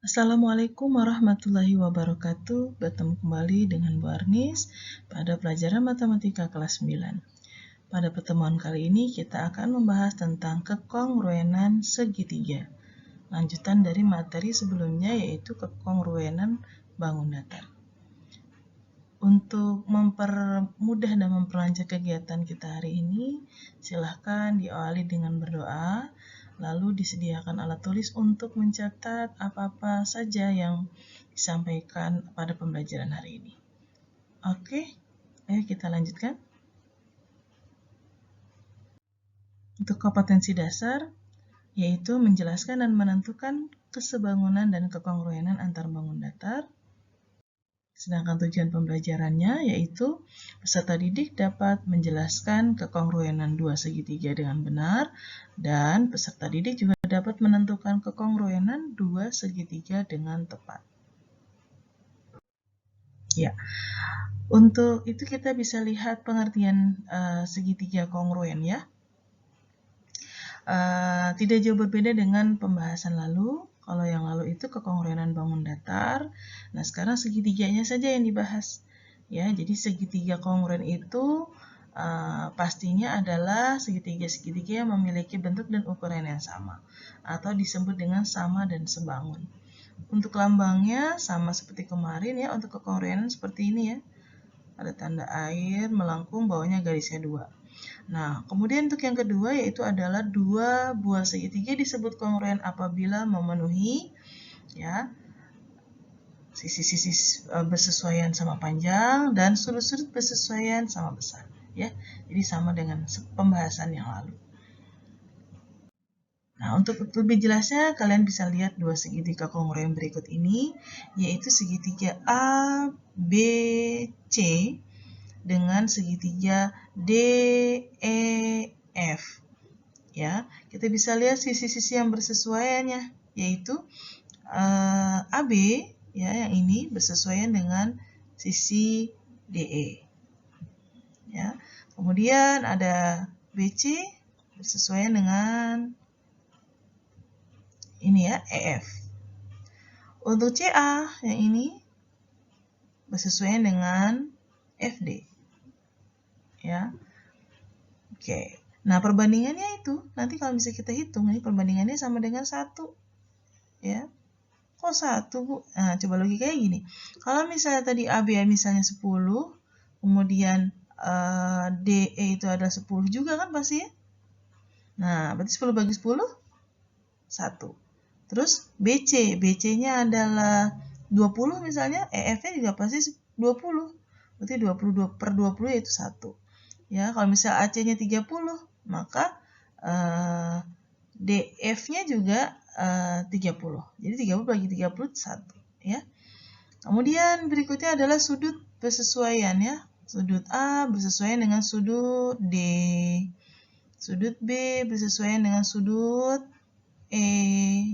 Assalamualaikum warahmatullahi wabarakatuh. Bertemu kembali dengan Bu Arnis pada pelajaran matematika kelas 9. Pada pertemuan kali ini kita akan membahas tentang kekongruenan segitiga. Lanjutan dari materi sebelumnya yaitu kekongruenan bangun datar. Untuk mempermudah dan memperlancar kegiatan kita hari ini, silahkan diawali dengan berdoa. Lalu disediakan alat tulis untuk mencatat apa-apa saja yang disampaikan pada pembelajaran hari ini. Oke, ayo kita lanjutkan. Untuk kompetensi dasar, yaitu menjelaskan dan menentukan kesebangunan dan kekongruenan antar bangun datar. Sedangkan tujuan pembelajarannya yaitu peserta didik dapat menjelaskan kekongruenan dua segitiga dengan benar dan peserta didik juga dapat menentukan kekongruenan dua segitiga dengan tepat. Ya, untuk itu kita bisa lihat pengertian segitiga kongruen ya. Tidak jauh berbeda dengan pembahasan lalu. Kalau yang lalu itu kekongruenan bangun datar. Nah, sekarang segitiganya saja yang dibahas. Ya, jadi segitiga kongruen itu pastinya adalah segitiga-segitiga yang memiliki bentuk dan ukuran yang sama, atau disebut dengan sama dan sebangun. Untuk lambangnya sama seperti kemarin ya, untuk kekongruenan seperti ini ya. Ada tanda air melengkung, bawahnya garisnya 2. Nah, kemudian untuk yang kedua yaitu adalah dua buah segitiga disebut kongruen apabila memenuhi ya sisi-sisi bersesuaian sama panjang dan sudut-sudut bersesuaian sama besar ya. Jadi sama dengan pembahasan yang lalu. Nah, untuk lebih jelasnya kalian bisa lihat dua segitiga kongruen berikut ini, yaitu segitiga ABC dengan segitiga DEF. Ya, kita bisa lihat sisi-sisi yang bersesuaiannya, yaitu AB ya yang ini bersesuaian dengan sisi DE. Ya. Kemudian ada BC bersesuaian dengan ini ya, EF. Untuk CA yang ini bersesuaian dengan FD. Ya. Oke. Nah, perbandingannya itu nanti kalau bisa kita hitung, ini perbandingannya sama dengan 1. Ya. Kok 1, Bu? Nah, coba logikanya gini. Kalau misalnya tadi AB misalnya 10, kemudian DE itu adalah 10 juga kan pasti ya? Nah, berarti 10 bagi 10 1. Terus BC-nya adalah 20 misalnya, EF-nya juga pasti 20. Berarti 20 yaitu 1. Ya, kalau misalnya AC-nya 30, maka DF-nya juga 30. Jadi 30 bagi 30 1 ya. Kemudian berikutnya adalah sudut bersesuaian ya. Sudut A bersesuaian dengan sudut D. Sudut B bersesuaian dengan sudut E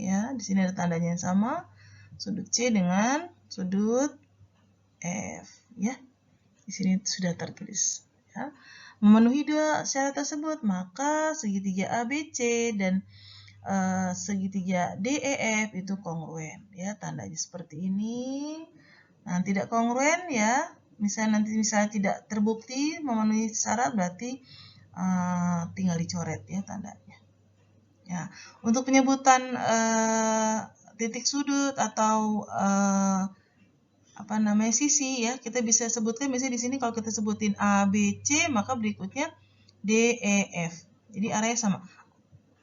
ya. Di sini ada tandanya yang sama. Sudut C dengan sudut F ya. Di sini sudah tertulis ya. Memenuhi dua syarat tersebut, maka segitiga ABC dan segitiga DEF itu kongruen ya, tandanya seperti ini. Nah, tidak kongruen ya, misalnya tidak terbukti memenuhi syarat, berarti tinggal dicoret ya tandanya. Ya, untuk penyebutan titik sudut atau sisi ya, kita bisa sebutkan misalnya di sini kalau kita sebutin A, B, C, maka berikutnya D, E, F. Jadi arahnya sama.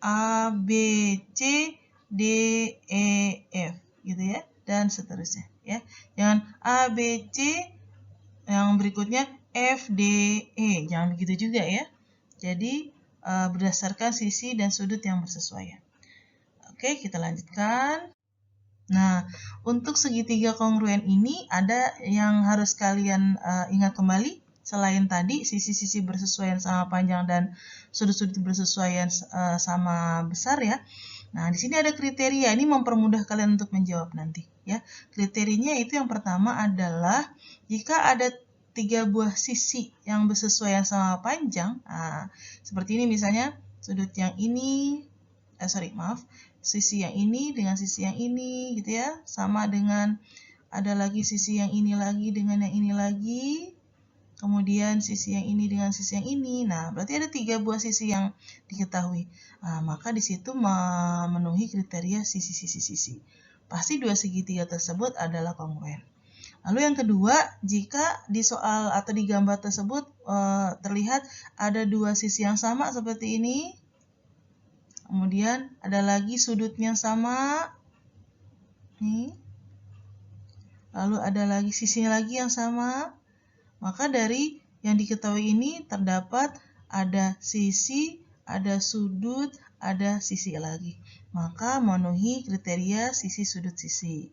A, B, C, D, E, F gitu ya, dan seterusnya ya. Jangan A, B, C, yang berikutnya F, D, E. Jangan begitu juga ya. Jadi berdasarkan sisi dan sudut yang bersesuaian. Oke, kita lanjutkan. Nah, untuk segitiga kongruen ini ada yang harus kalian ingat kembali. Selain tadi sisi-sisi bersesuaian sama panjang dan sudut-sudut bersesuaian sama besar ya. Nah, di sini ada kriteria. Ini mempermudah kalian untuk menjawab nanti ya. Kriterianya itu yang pertama italah jika ada 3 buah sisi yang bersesuaian sama panjang. Nah, seperti ini misalnya sudut yang ini sisi yang ini dengan sisi yang ini gitu ya. Sama dengan ada lagi sisi yang ini lagi dengan yang ini lagi. Kemudian sisi yang ini dengan sisi yang ini. Nah, berarti ada 3 buah sisi yang diketahui. Nah, maka di situ memenuhi kriteria sisi-sisi-sisi. Pasti dua segitiga tersebut adalah kongruen. Lalu yang kedua, jika di soal atau di gambar tersebut terlihat ada dua sisi yang sama seperti ini, kemudian ada lagi sudutnya sama, nih. Lalu ada lagi sisinya lagi yang sama, maka dari yang diketahui ini terdapat ada sisi, ada sudut, ada sisi lagi. Maka memenuhi kriteria sisi, sudut, sisi.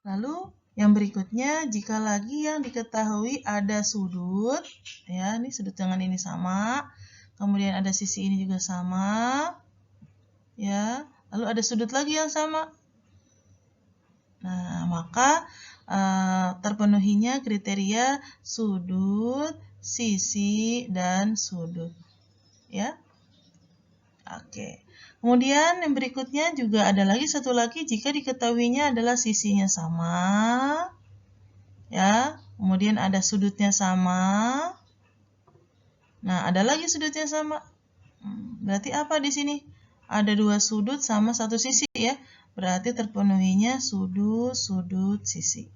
Lalu yang berikutnya, jika lagi yang diketahui ada sudut, ya, ini sudut dengan ini sama, kemudian ada sisi ini juga sama, ya, lalu ada sudut lagi yang sama. Nah, maka terpenuhinya kriteria sudut, sisi, dan sudut, ya. Oke. Kemudian yang berikutnya juga ada lagi satu lagi jika diketahuinya adalah sisinya sama, ya. Kemudian ada sudutnya sama. Nah, ada lagi sudutnya sama. Berarti apa di sini? Ada dua sudut sama satu sisi ya. Berarti terpenuhinya sudut, sudut, sisi.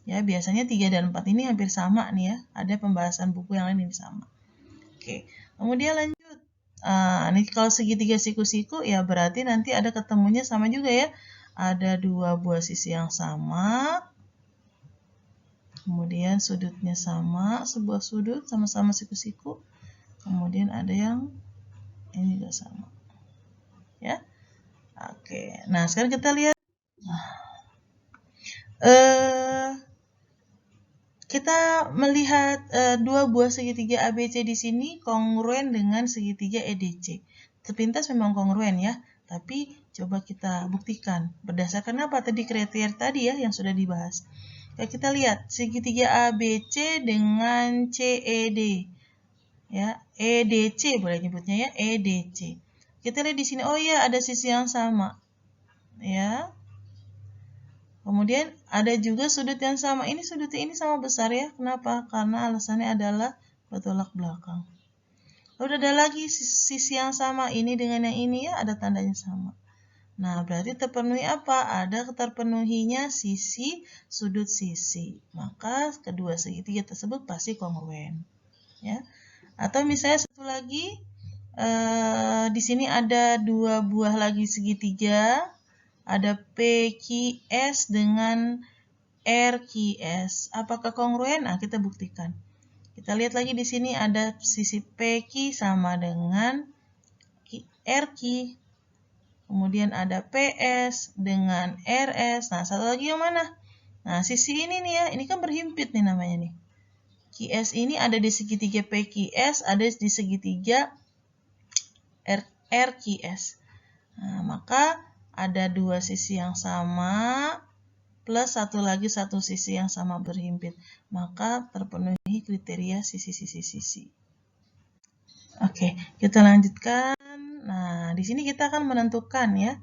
Ya, biasanya 3 dan 4 ini hampir sama nih ya. Ada pembahasan buku yang lain ini sama. Oke. Kemudian lanjut. Ini kalau segitiga siku-siku ya berarti nanti ada ketemunya sama juga ya. Ada dua buah sisi yang sama. Kemudian sudutnya sama, sebuah sudut sama-sama siku-siku. Kemudian ada yang ini juga sama. Ya. Oke. Nah, sekarang kita lihat kita melihat dua buah segitiga ABC di sini kongruen dengan segitiga EDC. Sepintas memang kongruen ya, tapi coba kita buktikan. Berdasarkan apa tadi kriteria tadi ya yang sudah dibahas. Kita lihat segitiga ABC dengan CED. Ya, EDC boleh nyebutnya ya, EDC. Kita lihat di sini, oh iya ada sisi yang sama. Ya. Kemudian ada juga sudut yang sama. Ini sudutnya ini sama besar ya. Kenapa? Karena alasannya adalah bertolak belakang. Lalu ada lagi sisi yang sama. Ini dengan yang ini ya ada tandanya sama. Nah, berarti terpenuhi apa? Ada terpenuhinya sisi, sudut, sisi. Maka kedua segitiga tersebut pasti kongruen. Ya. Atau misalnya satu lagi, di sini ada dua buah lagi segitiga. Ada PQS dengan RQS. Apakah kongruen? Nah, kita buktikan. Kita lihat lagi di sini ada sisi PQ sama dengan RQ. Kemudian ada PS dengan RS. Nah, satu lagi yang mana? Nah, sisi ini nih ya. Ini kan berhimpit nih namanya nih. QS ini ada di segitiga PQS, ada di segitiga RQS. Nah, maka ada dua sisi yang sama plus satu sisi yang sama berhimpit. Maka terpenuhi kriteria sisi-sisi-sisi. Oke, kita lanjutkan. Nah, di sini kita akan menentukan ya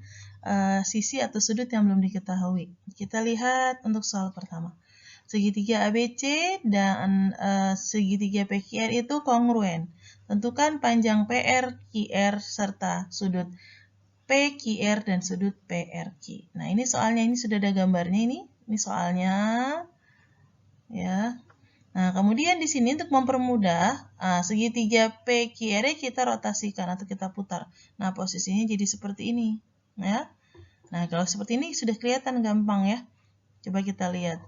sisi atau sudut yang belum diketahui. Kita lihat untuk soal pertama. Segitiga ABC dan segitiga PQR itu kongruen. Tentukan panjang PR, QR, serta sudut PQR dan sudut PRQ. Nah, ini soalnya, ini sudah ada gambarnya ini. Ini soalnya. Ya. Nah, kemudian di sini untuk mempermudah, segitiga PQR kita rotasikan atau kita putar. Nah, posisinya jadi seperti ini. Ya. Nah, kalau seperti ini sudah kelihatan gampang ya. Coba kita lihat.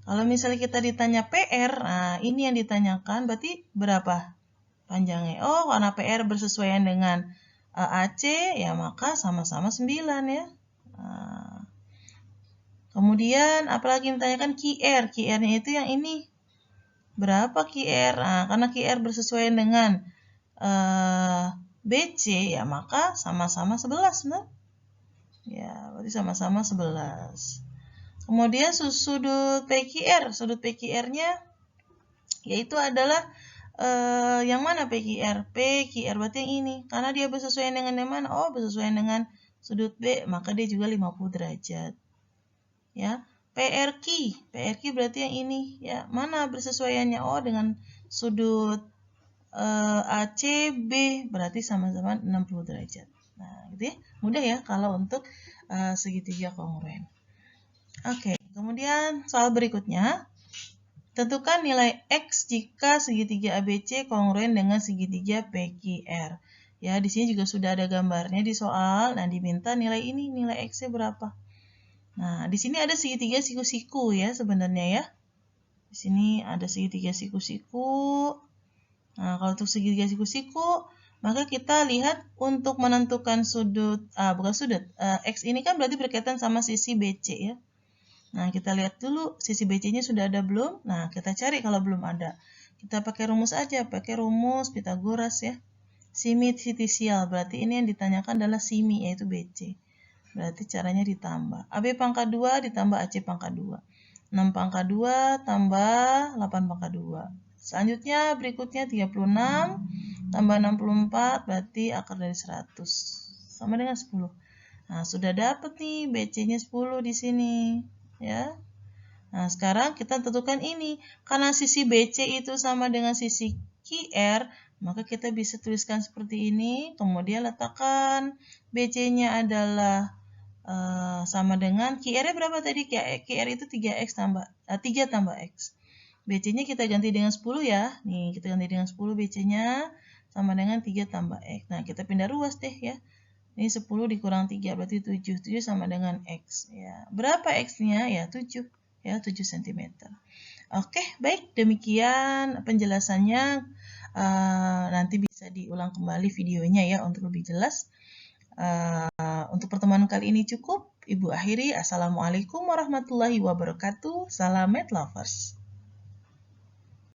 Kalau misalnya kita ditanya PR, nah ini yang ditanyakan berarti berapa panjangnya? Oh, karena PR bersesuaian dengan AC, ya maka sama-sama 9 ya. Nah, kemudian apalagi ditanyakan QR. QR-nya itu yang ini. Berapa QR? Nah, karena QR bersesuaian dengan BC, ya maka sama-sama 11, benar? Ya, berarti sama-sama 11. Kemudian sudut PQR. Sudut PQR-nya yaitu adalah yang mana PQR? PQR berarti yang ini. Karena dia bersesuaian dengan yang mana? Oh, bersesuaian dengan sudut B, maka dia juga 50 derajat. Ya. PRQ berarti yang ini. Ya, mana bersesuaiannya? Oh, dengan sudut ACB, berarti sama-sama 60 derajat. Nah, gitu ya. Mudah ya kalau untuk segitiga kongruen. Oke, kemudian soal berikutnya. Tentukan nilai X jika segitiga ABC kongruen dengan segitiga PQR. Ya, di sini juga sudah ada gambarnya di soal. Nah, diminta nilai ini, nilai X-nya berapa. Nah, di sini ada segitiga siku-siku ya sebenarnya ya. Di sini ada segitiga siku-siku. Nah, kalau untuk segitiga siku-siku, maka kita lihat untuk menentukan sudut, bukan sudut, X ini kan berarti berkaitan sama sisi BC ya. Nah, kita lihat dulu sisi BC-nya sudah ada belum? Nah, kita cari kalau belum ada. Kita pakai rumus aja, pakai rumus Pitagoras ya. Simi sitisial, berarti ini yang ditanyakan adalah simi, yaitu BC. Berarti caranya ditambah. AB pangkat 2 ditambah AC pangkat 2. 6 pangkat 2 tambah 8 pangkat 2. Selanjutnya berikutnya 36 tambah 64 berarti akar dari 100. Sama dengan 10. Nah, sudah dapat nih BC-nya 10 di sini. Ya. Nah, sekarang kita tentukan ini. Karena sisi BC itu sama dengan sisi QR, maka kita bisa tuliskan seperti ini. Kemudian letakkan BC-nya adalah sama dengan QR-nya berapa tadi? QR itu 3X tambah 3 tambah X. BC-nya kita ganti dengan 10 ya. Nih, kita ganti dengan 10 BC-nya sama dengan 3 tambah X. Nah, kita pindah ruas deh ya. Ini 10 dikurang 3 berarti 7. 7 sama dengan X. Ya. Berapa X-nya? Ya 7. Ya 7 cm. Oke, baik. Demikian penjelasannya. Nanti bisa diulang kembali videonya ya untuk lebih jelas. Untuk pertemuan kali ini cukup. Ibu akhiri. Assalamualaikum warahmatullahi wabarakatuh. Salam Math Lovers.